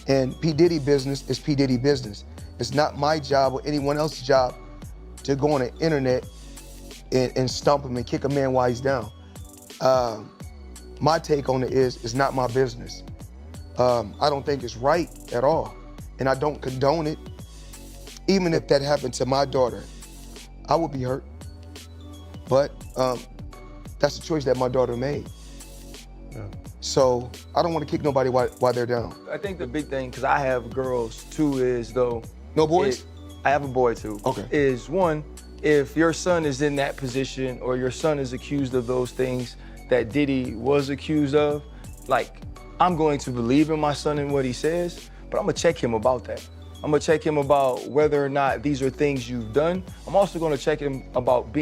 And P. Diddy business is P. Diddy business. It's not my job or anyone else's job to go on the internet and stump him and kick a man while he's down. My take on it is, it's not my business. I don't think it's right at all. And I don't condone it. Even if that happened to my daughter, I would be hurt. But that's a choice that my daughter made. Yeah. So I don't want to kick nobody while they're down. I think the big thing, because I have girls too, is though. No boys? I have a boy too. Okay. Is one, if your son is in that position or your son is accused of those things that Diddy was accused of, like, I'm going to believe in my son and what he says, but I'm gonna check him about that. I'm gonna check him about whether or not these are things you've done. I'm also gonna check him about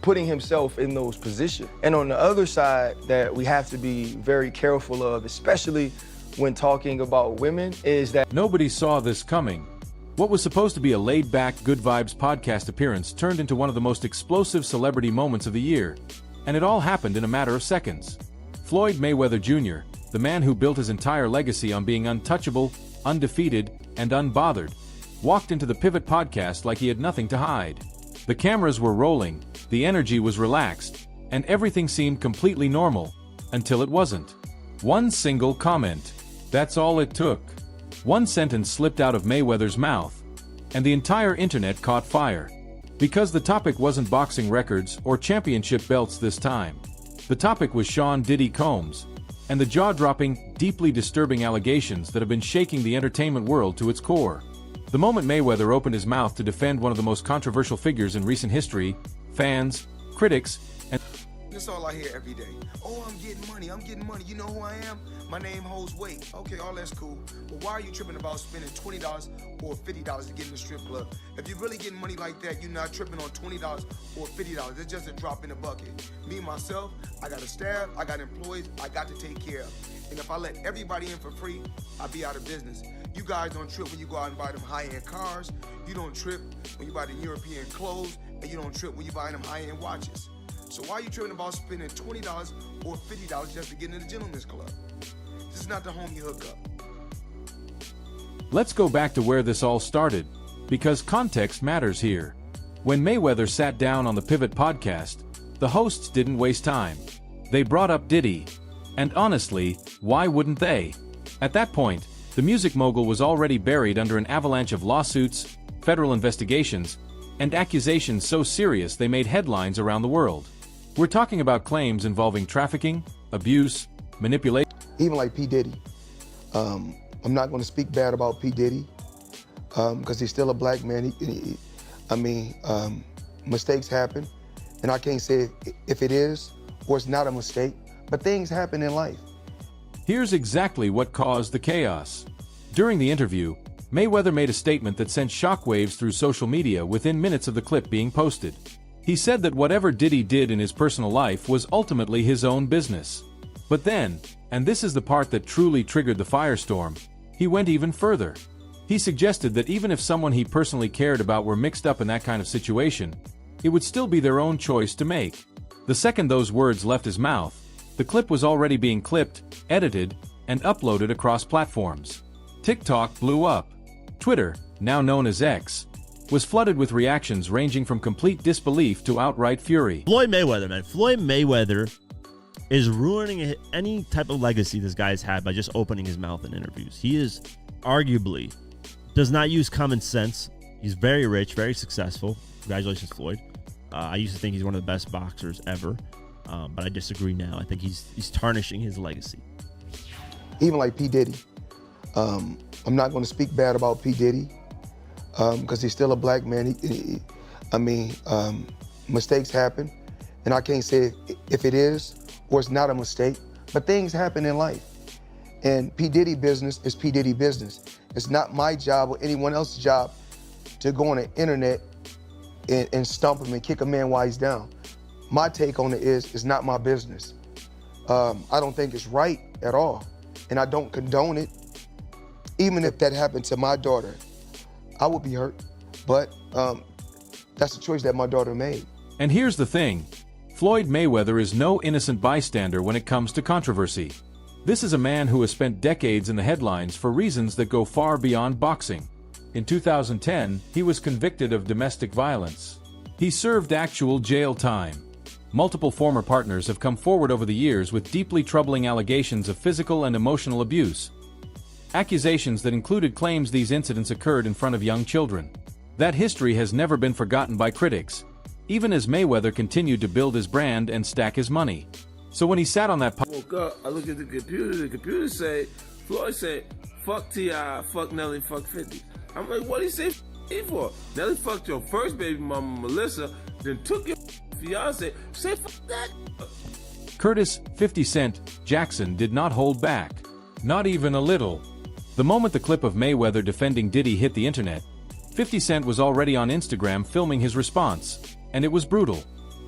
putting himself in those positions. And on the other side that we have to be very careful of, especially when talking about women, is that nobody saw this coming. What was supposed to be a laid-back, good vibes podcast appearance turned into one of the most explosive celebrity moments of the year. And it all happened in a matter of seconds. Floyd Mayweather Jr., the man who built his entire legacy on being untouchable, undefeated, and unbothered, walked into the Pivot podcast like he had nothing to hide. The cameras were rolling, the energy was relaxed, and everything seemed completely normal, until it wasn't. One single comment. That's all it took. One sentence slipped out of Mayweather's mouth, and the entire internet caught fire. Because the topic wasn't boxing records or championship belts this time. The topic was Sean Diddy Combs, and the jaw-dropping, deeply disturbing allegations that have been shaking the entertainment world to its core. The moment Mayweather opened his mouth to defend one of the most controversial figures in recent history, fans, critics, and This all I hear every day. Oh, I'm getting money. You know who I am? My name holds weight. Okay, all that's cool. But why are you tripping about spending $20 or $50 to get in the strip club? If you're really getting money like that, you're not tripping on $20 or $50. It's just a drop in the bucket. Me, myself, I got a staff, I got employees, I got to take care of. And if I let everybody in for free, I'll be out of business. You guys don't trip when you go out and buy them high-end cars. You don't trip when you buy the European clothes. And you don't trip when you buy them high-end watches. So why are you tripping about spending $20 or $50 just to get in the gentleman's club? This is not the home you hook up. Let's go back to where this all started, because context matters here. When Mayweather sat down on the Pivot podcast, the hosts didn't waste time. They brought up Diddy. And honestly, why wouldn't they? At that point, the music mogul was already buried under an avalanche of lawsuits, federal investigations, and accusations so serious they made headlines around the world. We're talking about claims involving trafficking, abuse, manipulation. Even like P. Diddy. I'm not going to speak bad about P. Diddy because he's still a black man. Mistakes happen, and I can't say if it is or it's not a mistake, but things happen in life. Here's exactly what caused the chaos. During the interview, Mayweather made a statement that sent shockwaves through social media within minutes of the clip being posted. He said that whatever Diddy did in his personal life was ultimately his own business. But then, and this is the part that truly triggered the firestorm, he went even further. He suggested that even if someone he personally cared about were mixed up in that kind of situation, it would still be their own choice to make. The second those words left his mouth, the clip was already being clipped, edited, and uploaded across platforms. TikTok blew up. Twitter, now known as X, was flooded with reactions ranging from complete disbelief to outright fury. Floyd Mayweather, man. Floyd Mayweather is ruining any type of legacy this guy's had by just opening his mouth in interviews. He is arguably does not use common sense. He's very rich, very successful. Congratulations, Floyd. I used to think he's one of the best boxers ever, but I disagree now. I think he's tarnishing his legacy. Even like P. Diddy. I'm not going to speak bad about P. Diddy because he's still a black man. Mistakes happen, and I can't say if it is or it's not a mistake, but things happen in life. And P. Diddy business is P. Diddy business. It's not my job or anyone else's job to go on the internet and stump him and kick a man while he's down. My take on it is, it's not my business. I don't think it's right at all, and I don't condone it. Even if that happened to my daughter, I would be hurt, but that's a choice that my daughter made. And here's the thing, Floyd Mayweather is no innocent bystander when it comes to controversy. This is a man who has spent decades in the headlines for reasons that go far beyond boxing. In 2010, he was convicted of domestic violence. He served actual jail time. Multiple former partners have come forward over the years with deeply troubling allegations of physical and emotional abuse. Accusations that included claims these incidents occurred in front of young children. That history has never been forgotten by critics, even as Mayweather continued to build his brand and stack his money. So when he sat on that I woke up, I look at the computer say, Floyd said, fuck T.I., fuck Nelly, fuck 50. I'm like, what did he say for? Nelly fucked your first baby mama, Melissa, then took your fiance. Say fuck that. Curtis 50 Cent Jackson did not hold back. Not even a little. The moment the clip of Mayweather defending Diddy hit the internet, 50 Cent was already on Instagram filming his response, and it was brutal.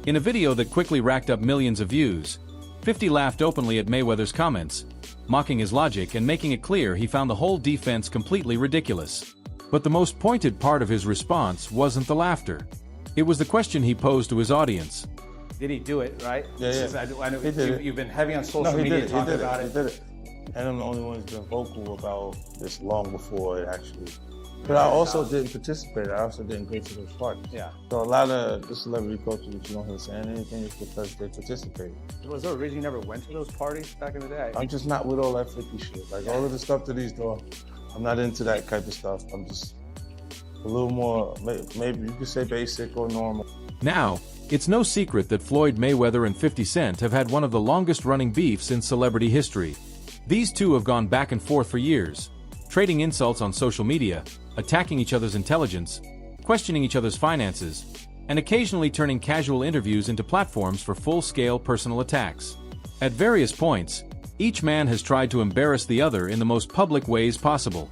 In a video that quickly racked up millions of views, 50 laughed openly at Mayweather's comments, mocking his logic and making it clear he found the whole defense completely ridiculous. But the most pointed part of his response wasn't the laughter. It was the question he posed to his audience. Did he do it, right? Yeah. I know He did it. you've been heavy on social media talking about it. He did it. And I'm the only one who's been vocal about this long before it actually. But I also didn't participate. I also didn't go to those parties. Yeah. So a lot of the celebrity culture that you don't hear saying anything is because they participate. Was there a reason you never went to those parties back in the day? I'm just not with all that 50 shit. Like all of the stuff that he's doing, I'm not into that type of stuff. I'm just a little more, maybe you could say basic or normal. Now, it's no secret that Floyd Mayweather and 50 Cent have had one of the longest-running beefs in celebrity history. These two have gone back and forth for years, trading insults on social media, attacking each other's intelligence, questioning each other's finances, and occasionally turning casual interviews into platforms for full-scale personal attacks. At various points, each man has tried to embarrass the other in the most public ways possible.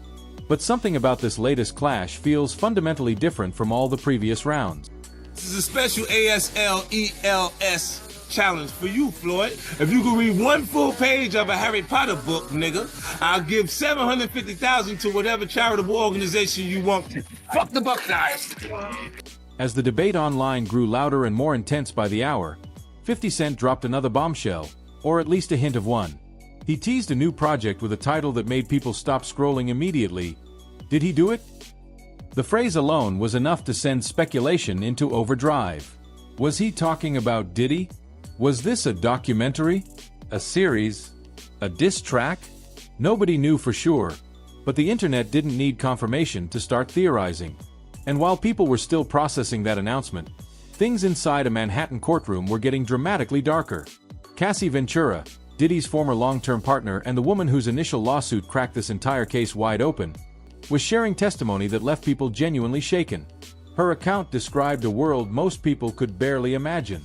But something about this latest clash feels fundamentally different from all the previous rounds. This is a special ASLELS challenge for you, Floyd. If you can read one full page of a Harry Potter book, nigga, I'll give $750,000 to whatever charitable organization you want to. Fuck the Buckeyes. As the debate online grew louder and more intense by the hour, 50 Cent dropped another bombshell, or at least a hint of one. He teased a new project with a title that made people stop scrolling immediately. Did he do it? The phrase alone was enough to send speculation into overdrive. Was he talking about Diddy? Was this a documentary? A series? A diss track? Nobody knew for sure, but the internet didn't need confirmation to start theorizing. And while people were still processing that announcement, things inside a Manhattan courtroom were getting dramatically darker. Cassie Ventura, Diddy's former long-term partner and the woman whose initial lawsuit cracked this entire case wide open, was sharing testimony that left people genuinely shaken. Her account described a world most people could barely imagine.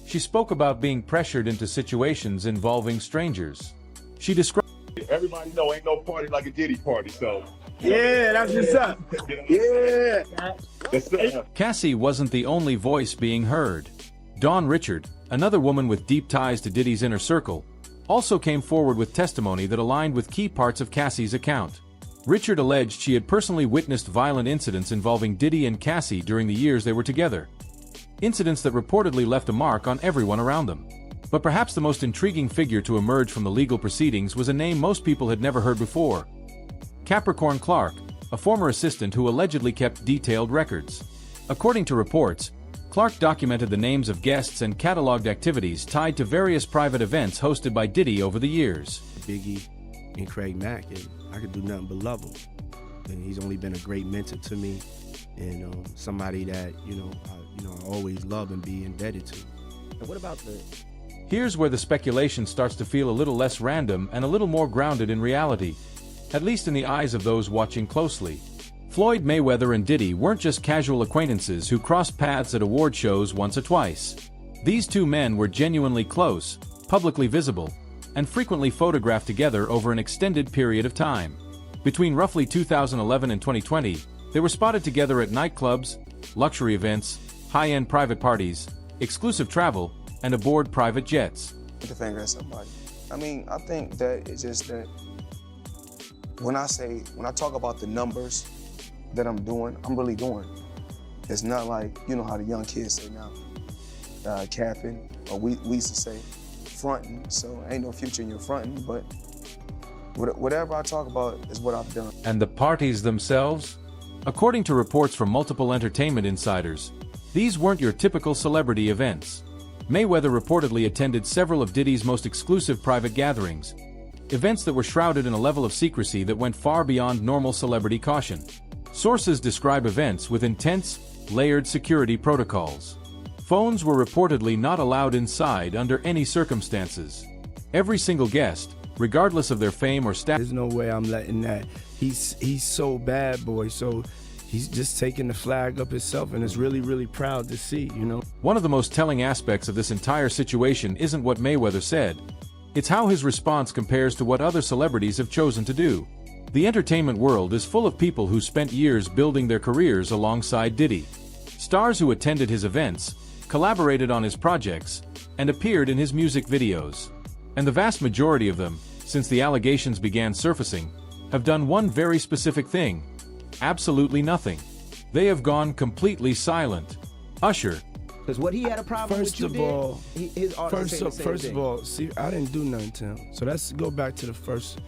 She spoke about being pressured into situations involving strangers. She described, everybody know ain't no party like a Diddy party, so. Yeah, that's what's up. Yeah. Cassie wasn't the only voice being heard. Dawn Richard, another woman with deep ties to Diddy's inner circle, also came forward with testimony that aligned with key parts of Cassie's account. Richard alleged she had personally witnessed violent incidents involving Diddy and Cassie during the years they were together. Incidents that reportedly left a mark on everyone around them. But perhaps the most intriguing figure to emerge from the legal proceedings was a name most people had never heard before. Capricorn Clark, a former assistant who allegedly kept detailed records. According to reports, Clark documented the names of guests and cataloged activities tied to various private events hosted by Diddy over the years. Biggie and Craig Mack, and I could do nothing but love him. And he's only been a great mentor to me, and somebody that I always love and be indebted to. And what about the? Here's where the speculation starts to feel a little less random and a little more grounded in reality, at least in the eyes of those watching closely. Floyd Mayweather and Diddy weren't just casual acquaintances who crossed paths at award shows once or twice. These two men were genuinely close, publicly visible, and frequently photographed together over an extended period of time. Between roughly 2011 and 2020, they were spotted together at nightclubs, luxury events, high-end private parties, exclusive travel, and aboard private jets. Put the finger at somebody. I mean, I think that it's just that when I talk about the numbers that I'm doing, I'm really doing. It's not like, you know how the young kids say now, capping, or we used to say fronting, so ain't no future in your fronting, but Whatever I talk about is what I've done. And the parties themselves? According to reports from multiple entertainment insiders, these weren't your typical celebrity events. Mayweather reportedly attended several of Diddy's most exclusive private gatherings, events that were shrouded in a level of secrecy that went far beyond normal celebrity caution. Sources describe events with intense, layered security protocols. Phones were reportedly not allowed inside under any circumstances. Every single guest, regardless of their fame or status. There's no way I'm letting that. He's so bad, boy. So he's just taking the flag up himself, and it's really, really proud to see, you know. One of the most telling aspects of this entire situation isn't what Mayweather said. It's how his response compares to what other celebrities have chosen to do. The entertainment world is full of people who spent years building their careers alongside Diddy. Stars who attended his events, collaborated on his projects, and appeared in his music videos. And the vast majority of them, since the allegations began surfacing, have done one very specific thing. Absolutely nothing. They have gone completely silent. Usher. Because what he had a problem with you First of all, see, I didn't do nothing to him. So let's go back to the first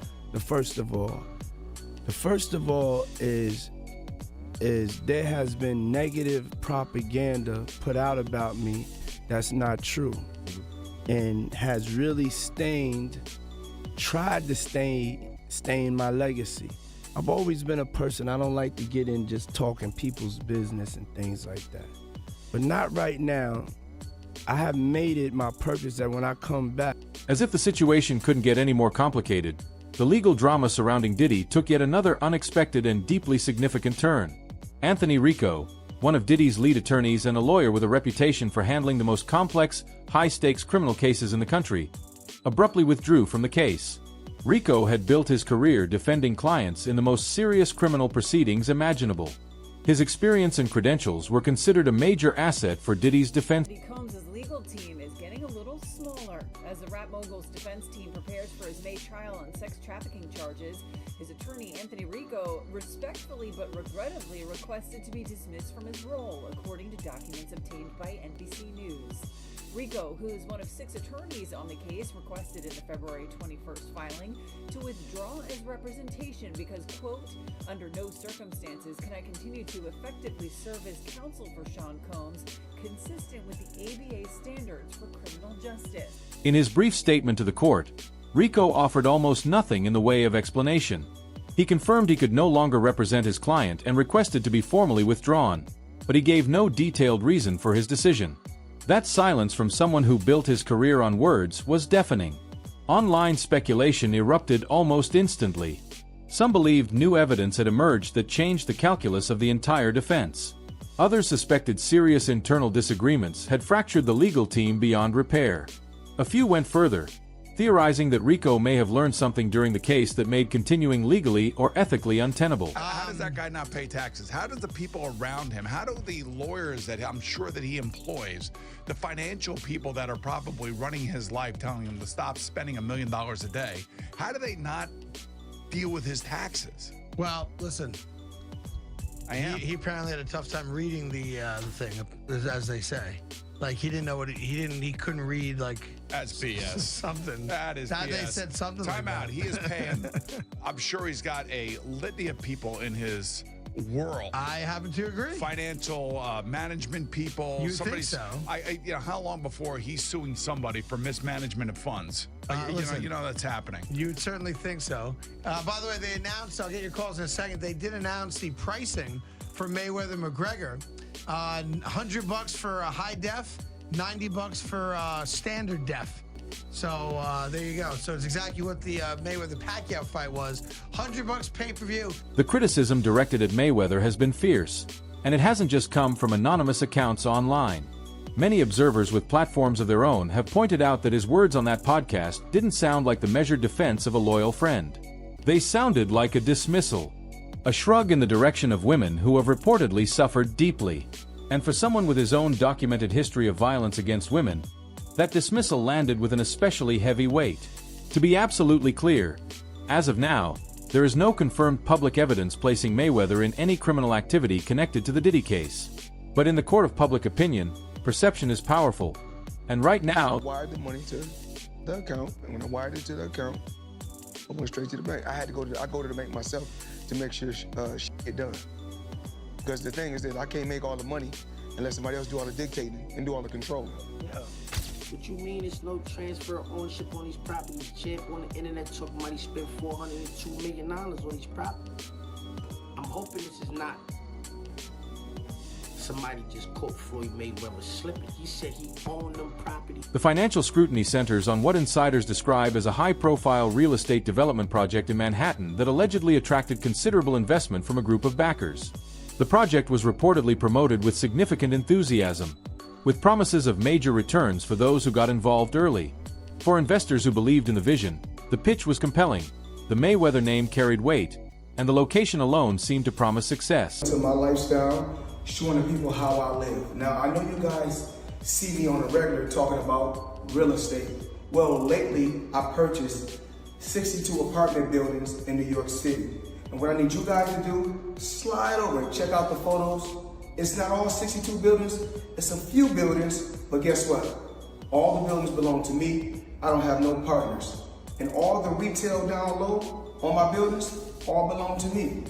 of all. The first of all is there has been negative propaganda put out about me that's not true and has really tried to stain my legacy. I've always been a person, I don't like to get in just talking people's business and things like that. But not right now. I have made it my purpose that when I come back. As if the situation couldn't get any more complicated, the legal drama surrounding Diddy took yet another unexpected and deeply significant turn. Anthony Rico, one of Diddy's lead attorneys and a lawyer with a reputation for handling the most complex, high-stakes criminal cases in the country, abruptly withdrew from the case. Rico had built his career defending clients in the most serious criminal proceedings imaginable. His experience and credentials were considered a major asset for Diddy's defense. Combs' legal team is getting a little smaller as the rap mogul's defense team prepares for his May trial on sex trafficking charges. His attorney, Anthony Rico, respectfully but regrettably requested to be dismissed from his role, according to documents obtained by NBC News. Rico, who is one of 6 attorneys on the case, requested in the February 21st filing to withdraw his representation because, quote, under no circumstances can I continue to effectively serve as counsel for Sean Combs, consistent with the ABA standards for criminal justice. In his brief statement to the court, Rico offered almost nothing in the way of explanation. He confirmed he could no longer represent his client and requested to be formally withdrawn, but he gave no detailed reason for his decision. That silence from someone who built his career on words was deafening. Online speculation erupted almost instantly. Some believed new evidence had emerged that changed the calculus of the entire defense. Others suspected serious internal disagreements had fractured the legal team beyond repair. A few went further, theorizing that Rico may have learned something during the case that made continuing legally or ethically untenable. How does that guy not pay taxes? How do the people around him, how do the lawyers that I'm sure that he employs, the financial people that are probably running his life, telling him to stop spending $1 million a day, how do they not deal with his taxes? Well, listen, he apparently had a tough time reading the thing, as they say. Like, he didn't know what he couldn't read, like, that's BS. Something. That is BS. They said something Time like out. that. He is paying. I'm sure he's got a litany of people in his world. I happen to agree. Financial management people. You think so? You know, how long before he's suing somebody for mismanagement of funds? You know that's happening. You'd certainly think so. By the way, they announced, I'll get your calls in a second, they did announce the pricing for Mayweather-McGregor. $100 for a high def, $90 for standard def. So there you go. So it's exactly what the Mayweather-Pacquiao fight was. $100 pay-per-view. The criticism directed at Mayweather has been fierce, and it hasn't just come from anonymous accounts online. Many observers with platforms of their own have pointed out that his words on that podcast didn't sound like the measured defense of a loyal friend. They sounded like a dismissal, a shrug in the direction of women who have reportedly suffered deeply. And for someone with his own documented history of violence against women, that dismissal landed with an especially heavy weight. To be absolutely clear, as of now, there is no confirmed public evidence placing Mayweather in any criminal activity connected to the Diddy case. But in the court of public opinion, perception is powerful. And right now, I wired the money to the account, and when I wired it to the account, I went straight to the bank. I go to the bank myself to make sure shit get done. Because the thing is that I can't make all the money unless somebody else do all the dictating and do all the controlling. Yeah. What you mean there's no transfer of ownership on these properties? Champ on the internet talking about he spent $402 million on these properties. I'm hoping this is not somebody just caught Floyd Mayweather slipping. He said he owned them properties. The financial scrutiny centers on what insiders describe as a high-profile real estate development project in Manhattan that allegedly attracted considerable investment from a group of backers. The project was reportedly promoted with significant enthusiasm, with promises of major returns for those who got involved early. For investors who believed in the vision, the pitch was compelling, the Mayweather name carried weight, and the location alone seemed to promise success. To my lifestyle, showing the people how I live. Now, I know you guys see me on a regular talking about real estate. Well, lately, I purchased 62 apartment buildings in New York City. And what I need you guys to do, slide over and check out the photos. It's not all 62 buildings, it's a few buildings, but guess what? All the buildings belong to me. I don't have no partners. And all the retail down low on my buildings all belong to me.